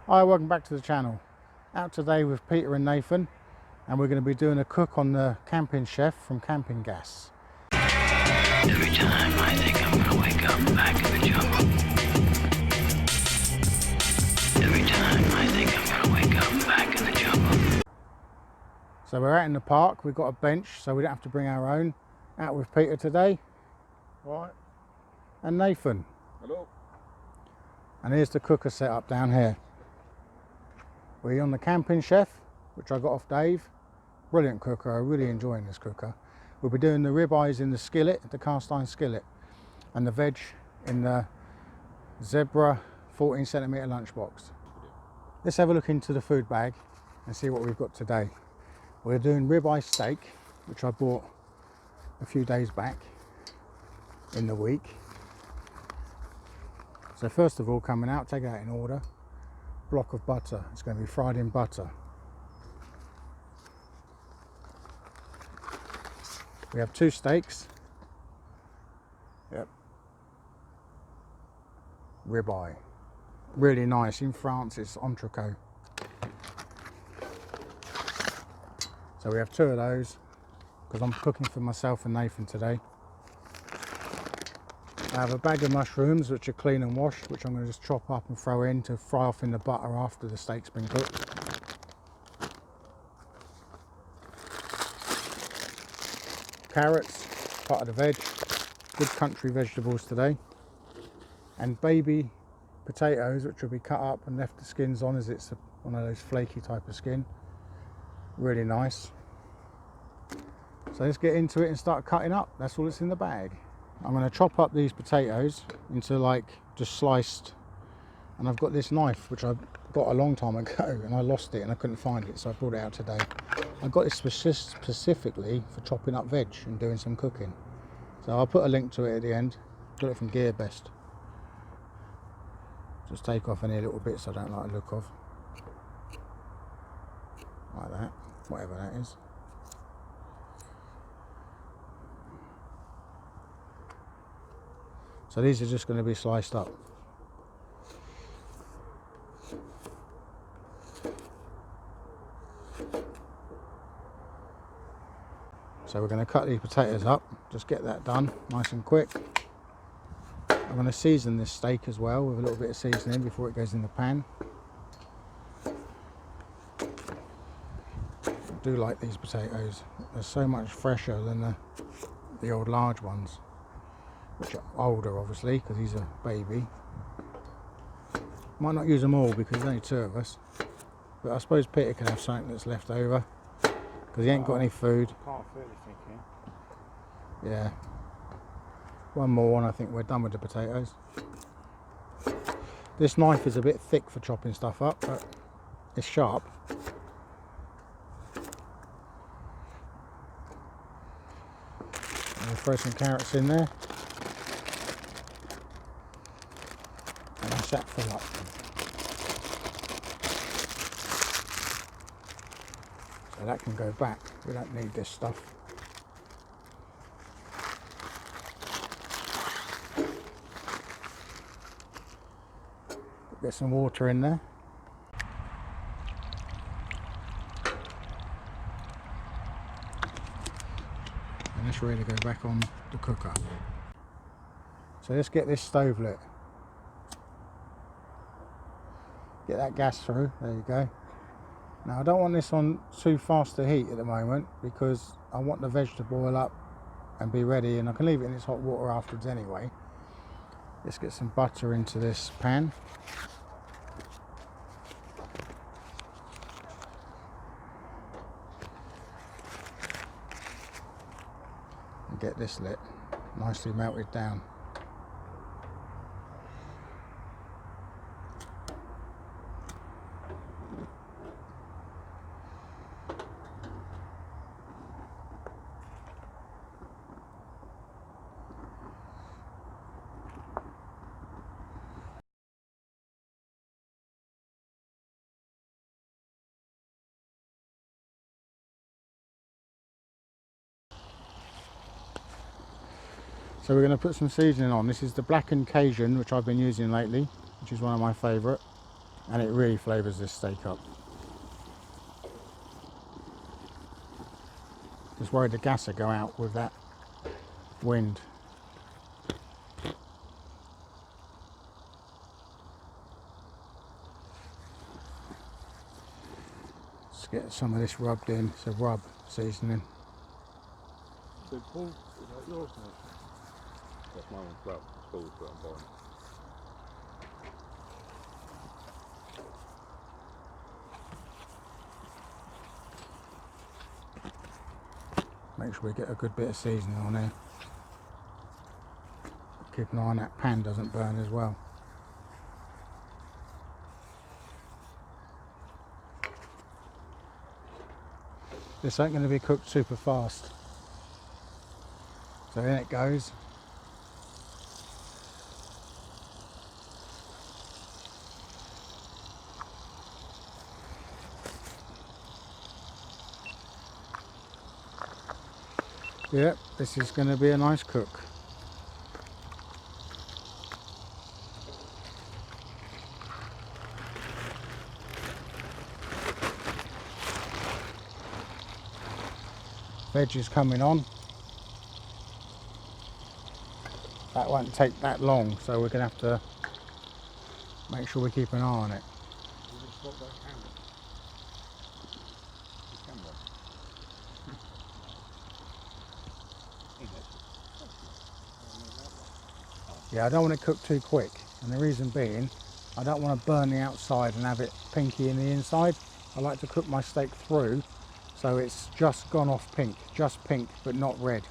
Hi, welcome back to the channel. Out today with Peter and Nathan, and we're going to be doing a cook on the camping chef from Campingaz. Every time I think I'm gonna wake up back in the jungle. Every time I think I'm gonna wake up back in the jungle. So we're out in the park, we've got a bench so we don't have to bring our own. Out with Peter today. Right. And Nathan. Hello. And here's the cooker set up down here. We're on the camping chef, which I got off Dave. Brilliant cooker, I'm really enjoying this cooker. We'll be doing the ribeyes in the skillet, the cast iron skillet, and the veg in the zebra 14cm lunchbox. Let's have a look into the food bag and see what we've got today. We're doing ribeye steak, which I bought a few days back in the week. So first of all, coming out, take it out in order. Block of butter, it's going to be fried in butter. We have 2 steaks. Yep. Ribeye. Really nice. In France it's entrecôte. So we have 2 of those because I'm cooking for myself and Nathan today. I have a bag of mushrooms which are clean and washed, which I'm going to just chop up and throw in to fry off in the butter after the steak's been cooked. Carrots, part of the veg, good country vegetables today, and baby potatoes which will be cut up and left the skins on, as it's one of those flaky type of skin. Really nice. So let's get into it and start cutting up. That's all that's in the bag. I'm going to chop up these potatoes into like just sliced, and I've got this knife which I got a long time ago and I lost it and I couldn't find it, so I brought it out today. I got this specifically for chopping up veg and doing some cooking, so I'll put a link to it at the end. Got it from GearBest. Just take off any little bits I don't like the look of, like that, whatever that is. So these are just going to be sliced up. So we're going to cut these potatoes up, just get that done nice and quick. I'm going to season this steak as well with a little bit of seasoning before it goes in the pan. I do like these potatoes, they're so much fresher than the old large ones, which are older obviously because he's a baby. Might not use them all because there's only 2 of us, but I suppose Peter can have something that's left over because he ain't got any food. Can't really think here. Yeah, one more and I think we're done with the potatoes. This knife is a bit thick for chopping stuff up, but it's sharp. We'll throw some carrots in there and a sack full up. So that can go back, we don't need this stuff. Get some water in there. And it's ready to go back on the cooker. So let's get this stove lit. Get that gas through, there you go. Now I don't want this on too fast to heat at the moment because I want the veg to boil up and be ready, and I can leave it in its hot water afterwards anyway. Let's get some butter into this pan. And get this lit, nicely melted down. So we're going to put some seasoning on. This is the blackened Cajun, which I've been using lately, which is one of my favourite. and it really flavours this steak up. Just worried the gas will go out with that wind. Let's get some of this rubbed in. It's a rub seasoning. So Paul, is that yours now? That's my one's rub. It's Paul's, but I'm buying it. Make sure we get a good bit of seasoning on here. Keep an eye on that pan doesn't burn as well. This ain't going to be cooked super fast. So in it goes. Yep, this is going to be a nice cook. Veg is coming on. That won't take that long, so we're going to have to make sure we keep an eye on it. You just stop that camera. The camera. Yeah, I don't want it cooked too quick, and the reason being, I don't want to burn the outside and have it pinky in the inside. I like to cook my steak through, so it's just gone off pink, just pink, but not red.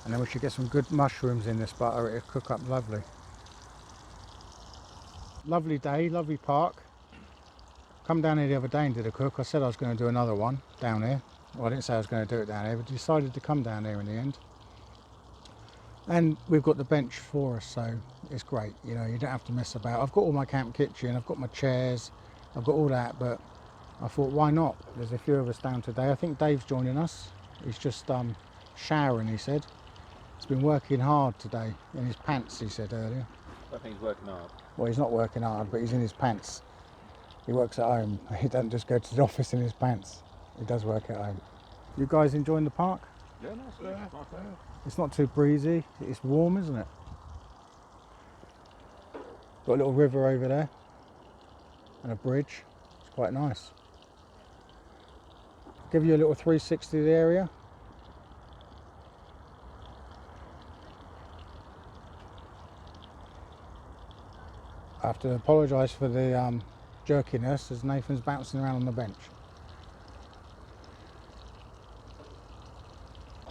And then we should get some good mushrooms in this butter, it'll cook up lovely. Lovely day, lovely park. Come down here the other day and did a cook. I said I was going to do another one down here. Well, I didn't say I was going to do it down here, but decided to come down here in the end. And we've got the bench for us, so it's great. You know, you don't have to mess about. I've got all my camp kitchen, I've got my chairs, I've got all that, but I thought, why not? There's a few of us down today. I think Dave's joining us. He's just showering, he said. He's been working hard today, in his pants, he said earlier. I think he's working hard. Well, he's not working hard, but he's in his pants. He works at home. He doesn't just go to the office in his pants. He does work at home. You guys enjoying the park? Yeah, nice. Yeah. Nice there. It's not too breezy. It's warm, isn't it? Got a little river over there and a bridge. It's quite nice. Give you a little 360 of the area. I have to apologise for the jerkiness as Nathan's bouncing around on the bench.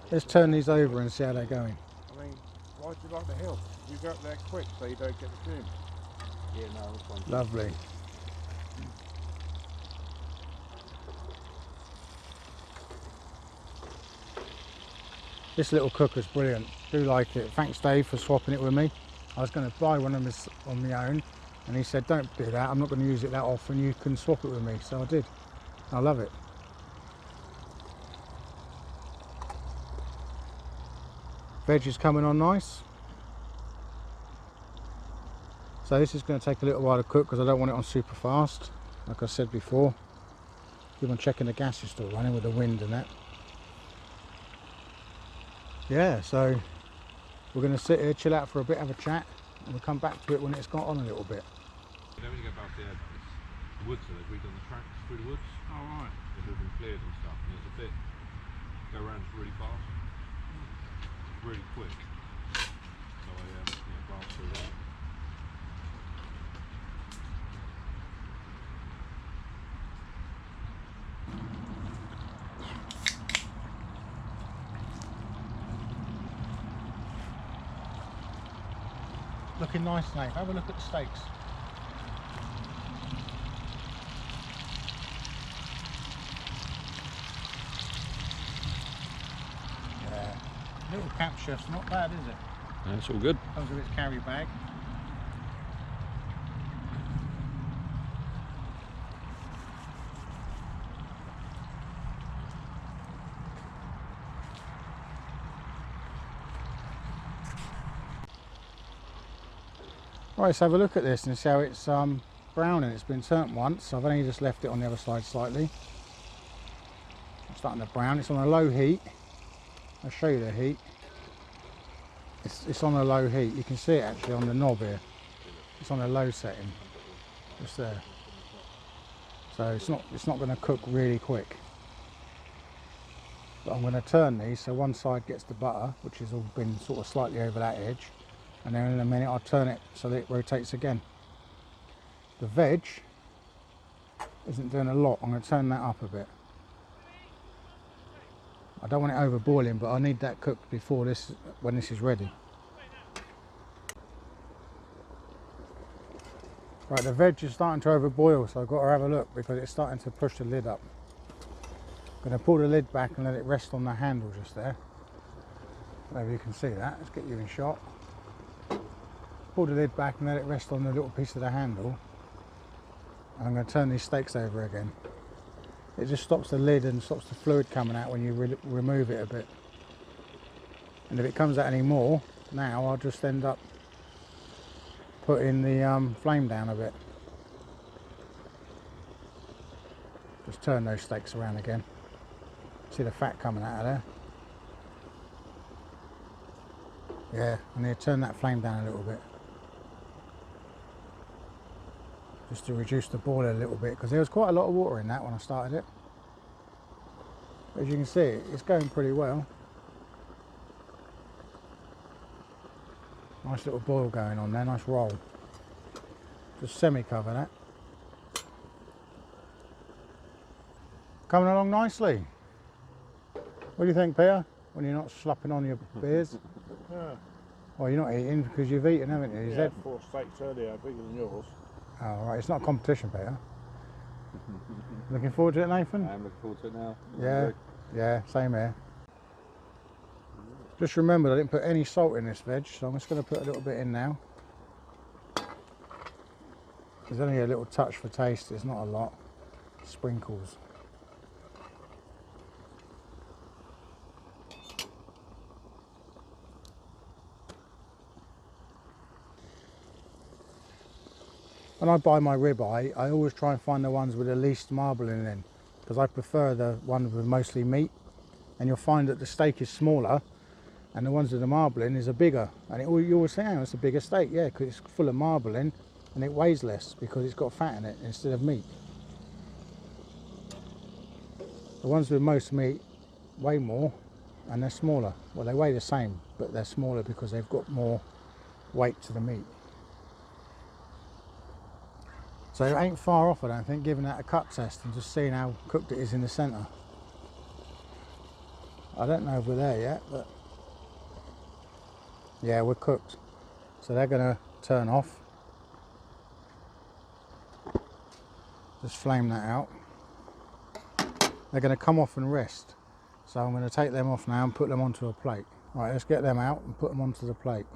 Let's turn these over and see how they're going. I mean, why do you like the hill? You go up there quick so you don't get the fume. Yeah, no, this one's Lovely. This little cooker's brilliant. Do like it. Thanks, Dave, for swapping it with me. I was going to buy one of them on my own, and he said, "Don't do that. I'm not going to use it that often. You can swap it with me." So I did. I love it. Veg is coming on nice. So this is going to take a little while to cook because I don't want it on super fast. Like I said before, keep on checking the gas is still running with the wind and that. Yeah, so we're going to sit here, chill out for a bit, have a chat, and we'll come back to it when it's got on a little bit. Then when you go back there, it's the woods, so they've redone the tracks through the woods. Oh, right. They've all been cleared and stuff, and there's a bit go around really fast, really quick. So I glanced through that. Looking nice, Nate. Have a look at the steaks. Yeah. Little camp chef's not bad, is it? That's all good. Comes with its carry bag. Right, let's have a look at this and see how it's browning. It's been turned once. I've only just left it on the other side slightly. It's starting to brown. It's on a low heat. I'll show you the heat. It's on a low heat. You can see it actually on the knob here. It's on a low setting, just there. So it's not going to cook really quick. But I'm going to turn these so one side gets the butter, which has all been sort of slightly over that edge, and then in a minute I'll turn it so that it rotates again. The veg isn't doing a lot. I'm going to turn that up a bit. I don't want it over boiling, but I need that cooked before this, when this is ready. Right, the veg is starting to overboil, so I've got to have a look because it's starting to push the lid up. I'm going to pull the lid back and let it rest on the handle just there. Maybe you can see that. Let's get you in shot. Pull the lid back and let it rest on the little piece of the handle. And I'm going to turn these steaks over again. It just stops the lid and stops the fluid coming out when you remove it a bit. And if it comes out any more, now I'll just end up putting the flame down a bit. Just turn those steaks around again. See the fat coming out of there? Yeah, I need to turn that flame down a little bit. Just to reduce the boil a little bit, because there was quite a lot of water in that when I started it. As you can see, it's going pretty well. Nice little boil going on there, nice roll. Just semi-cover that. Coming along nicely. What do you think, Peter? When you're not slapping on your beers? Yeah. Well, you're not eating because you've eaten, haven't you? Yeah, 4 steaks earlier, bigger than yours. Oh, right. It's not a competition, Peter. Looking forward to it, Nathan? I'm looking forward to it now. Yeah, yeah, same here. Just remembered I didn't put any salt in this veg, so I'm just going to put a little bit in now. There's only a little touch for taste, it's not a lot. Sprinkles. When I buy my ribeye, I always try and find the ones with the least marbling in, because I prefer the ones with mostly meat. And you'll find that the steak is smaller, and the ones with the marbling is a bigger. And you always say, oh, it's a bigger steak, yeah, because it's full of marbling, and it weighs less because it's got fat in it instead of meat. The ones with most meat weigh more, and they're smaller. Well, they weigh the same, but they're smaller because they've got more weight to the meat. So it ain't far off, I don't think, giving that a cut test and just seeing how cooked it is in the centre. I don't know if we're there yet, but yeah, we're cooked. So they're going to turn off. Just flame that out. They're going to come off and rest. So I'm going to take them off now and put them onto a plate. Right, let's get them out and put them onto the plate.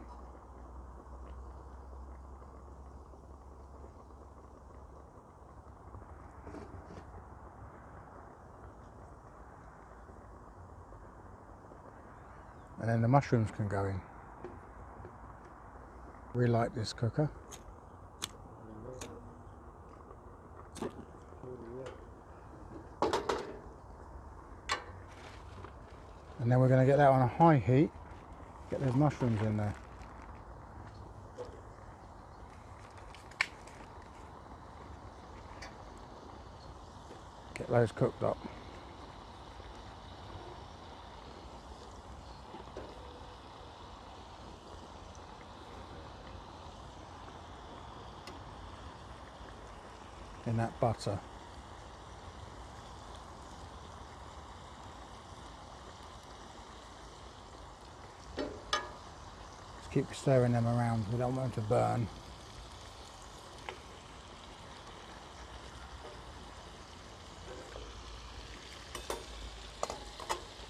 And then the mushrooms can go in. We like this cooker. And then we're going to get that on a high heat, get those mushrooms in there. Get those cooked up. In that butter. Just keep stirring them around, we don't want them to burn.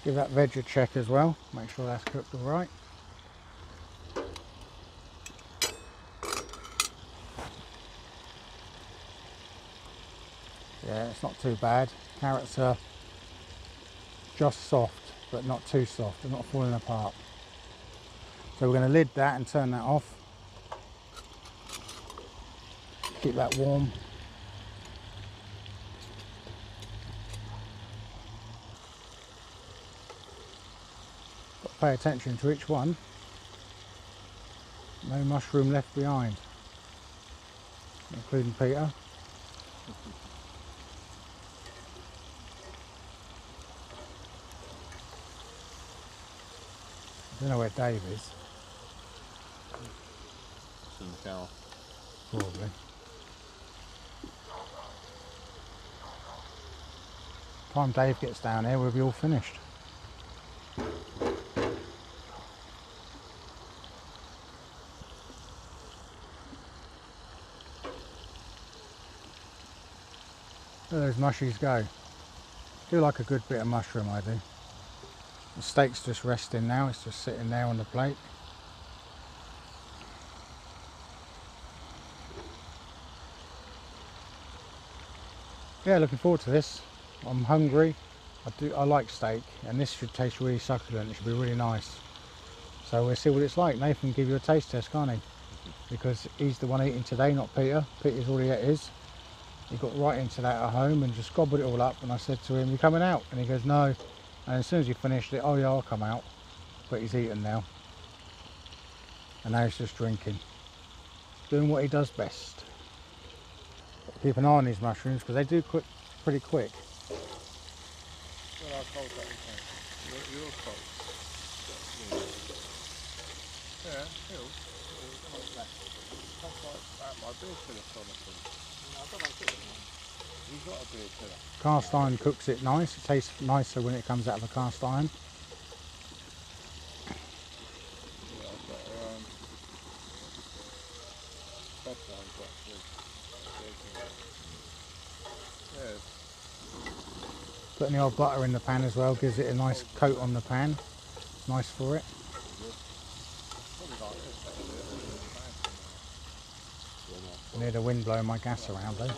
Give that veg a check as well, make sure that's cooked all right. Yeah, it's not too bad. Carrots are just soft, but not too soft. They're not falling apart. So we're going to lid that and turn that off. Keep that warm. Got to pay attention to each one. No mushroom left behind, including Peter. I don't know where Dave is. It's in the car. Probably. Time Dave gets down here, we'll be all finished. Where those mushies go. Do like a good bit of mushroom, I do. The steak's just resting now, it's just sitting there on the plate. Yeah, looking forward to this. I'm hungry. I like steak, and this should taste really succulent. It should be really nice. So we'll see what it's like. Nathan can give you a taste test, can't he? Because he's the one eating today, not Peter. Peter's already ate his. He got right into that at home and just gobbled it all up. And I said to him, "You coming out?" And he goes, "No." And as soon as he finished it, "Oh yeah, I'll come out." But he's eaten now. And now he's just drinking. Doing what he does best. Keep an eye on these mushrooms because they do cook pretty quick. Well, how cold that is, mate. You're cold. Yeah, still. That's like my beer chiller sort of thing. You've got a beer chiller. Cast iron cooks it nice. It tastes nicer when it comes out of a cast iron. Yeah, I've got bed ones actually. Yeah. Put any old butter in the pan as well, gives it a nice coat on the pan. Nice for it. Probably like this. I need the wind blowing my gas around though.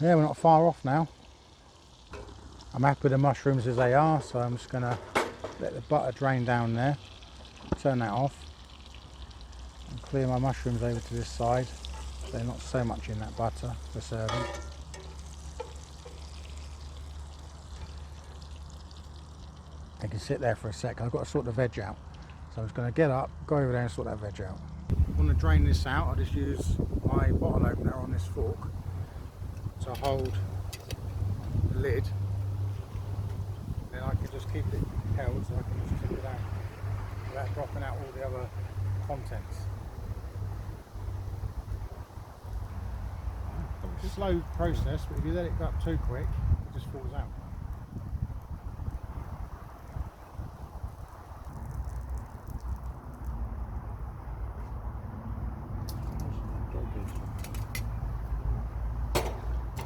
Yeah, we're not far off now. I'm happy with the mushrooms as they are, so I'm just going to let the butter drain down there. Turn that off. And clear my mushrooms over to this side. They're not so much in that butter for serving. They can sit there for a sec. I've got to sort the veg out. So I'm just going to get up, go over there and sort that veg out. I want to drain this out. I'll just use my bottle opener on this fork to hold the lid. Then I can just keep it held so I can just tip it out without dropping out all the other contents. It's a slow process, but if you let it go up too quick, it just falls out.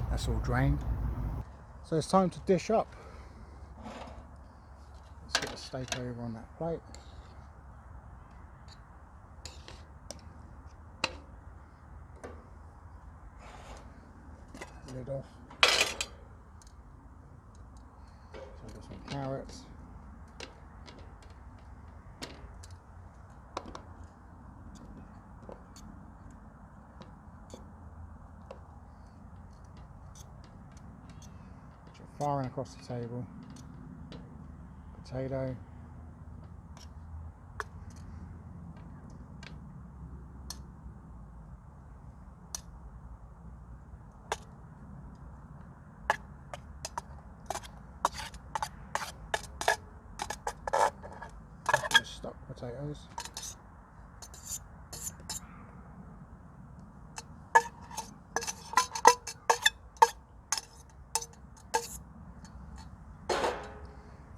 That's all drained. So it's time to dish up. Let's get the steak over on that plate. Lid off. So I've got some carrots. Firing across the table. Potato. Stuck potatoes.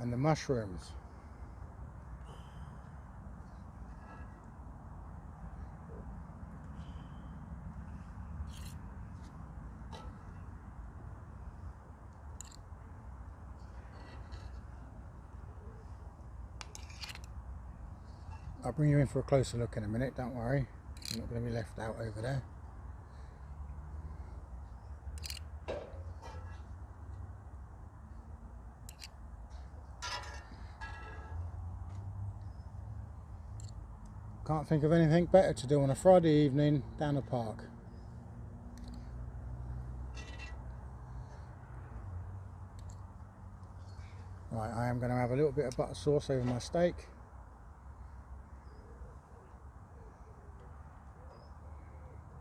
And the mushrooms. I'll bring you in for a closer look in a minute, don't worry. You're not going to be left out over there. Can't think of anything better to do on a Friday evening down the park. Right, I am going to have a little bit of butter sauce over my steak.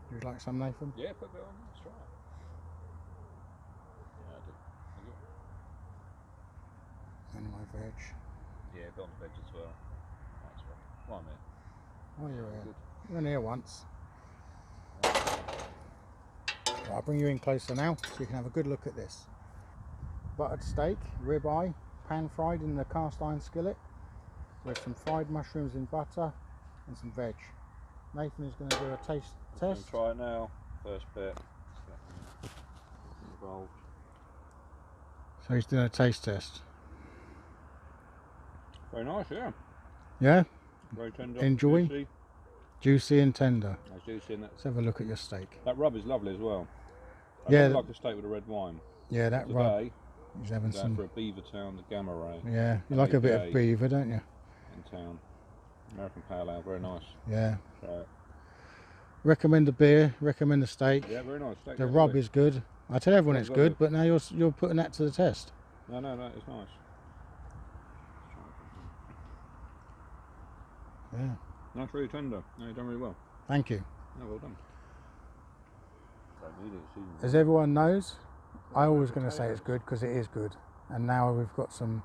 Would you like some, Nathan? Yeah, put a bit on. Let's try it. Yeah, I did. And my veg. Yeah, a bit on the veg as well. That's right. Well, I'm here. Oh, you're here. Good. You're in here once. Right, I'll bring you in closer now so you can have a good look at this. Buttered steak, ribeye, pan fried in the cast iron skillet with some fried mushrooms in butter and some veg. Nathan is going to do a taste test. Try it now. First bit. Involved. So he's doing a taste test. Very nice, yeah. Yeah? Very tender. Enjoy. Juicy. Juicy and tender. Nice juicy in that. Let's have a look at your steak. That rub is lovely as well. I Yeah, like a steak with a red wine. Yeah, that rub. Today, He's having going some. for a Beavertown, the Gamma Ray. Yeah, you like a bit of beaver, don't you? In town. American Pale Ale, very nice. Yeah. Try it. Recommend the beer, recommend the steak. Yeah, very nice. Steak The is rub lovely. is good. I tell everyone it's Rub's lovely. good, but now you're putting that to the test. No, it's nice. Yeah. Nice, really tender. No, you've done really well. Thank you. No, well done. Don't need it, it's easy. As everyone knows, I always going to say it's good because it is good. And now we've got some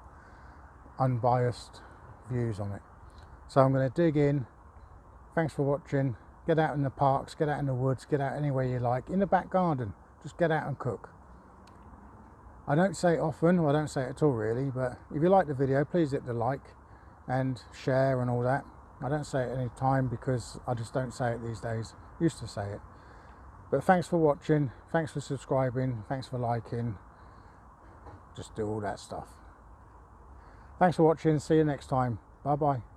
unbiased views on it. So I'm going to dig in. Thanks for watching. Get out in the parks, get out in the woods, get out anywhere you like. In the back garden, just get out and cook. I don't say it often, or I don't say it at all really, but if you like the video, please hit the like and share and all that. I don't say it any time because I just don't say it these days. Used to say it. But thanks for watching, thanks for subscribing, thanks for liking. Just do all that stuff. Thanks for watching, see you next time. Bye bye.